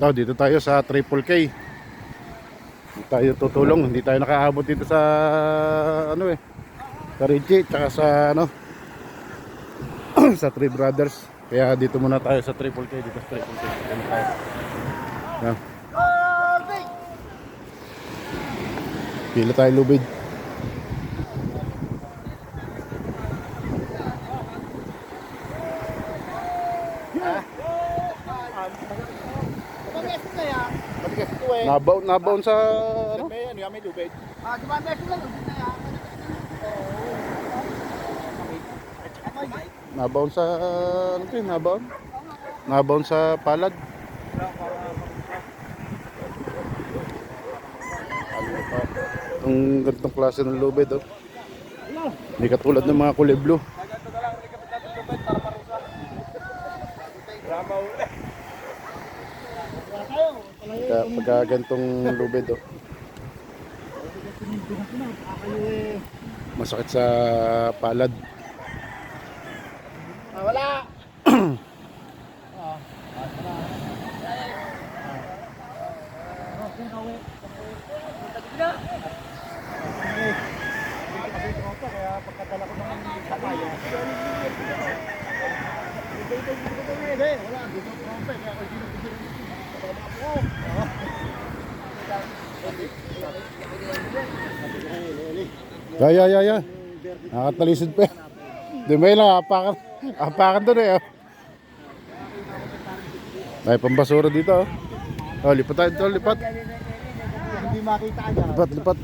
Oh, dito tayo sa Triple K. Hindi tayo tutulong, hindi tayo nakaabot dito sa ano sa Ritchie, tsaka sa sa Three Brothers. Kaya dito muna tayo sa Triple K, dito sa Triple K. Dito tayo. Yan. Pila tayo lubid. Nabaon sa ano? May lubid. Nabaon sa ano to, nabaon? Nabaon sa palad. Itong ganitong klase ng lubid, oh. Hindi katulad ng mga kulay blue. Pagka ganitong lubid, oh. Masakit sa palad. Wala. Kaya pagkatala ko ng sakaya. Wala, dito trompe kaya ako dito. Ya. Nakatalisod pa. Di may lang, apakan doon eh. May pambasura dito, oh. Oh, lipat tayo dito, lipat. Hindi makita agad. Lipat.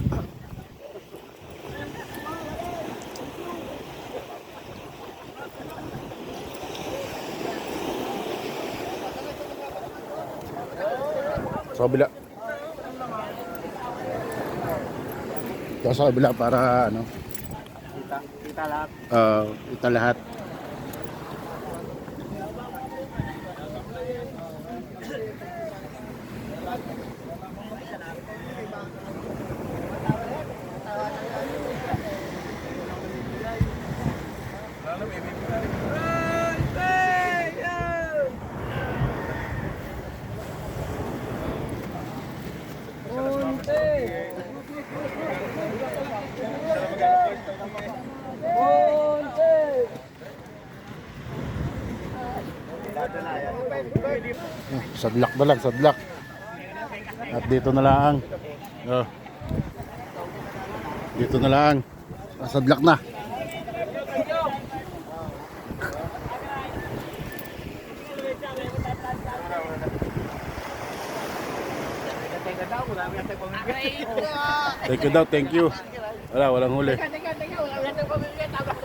Sa kabila. Ito sa kabila para ano? Kita lahat. Kita lahat. Sadlak na lang, sadlak. At dito na lang. Oh. Dito na lang. Sadlak na. Thank you daw, thank you. Walang huli. Teka, wala nang pamilya.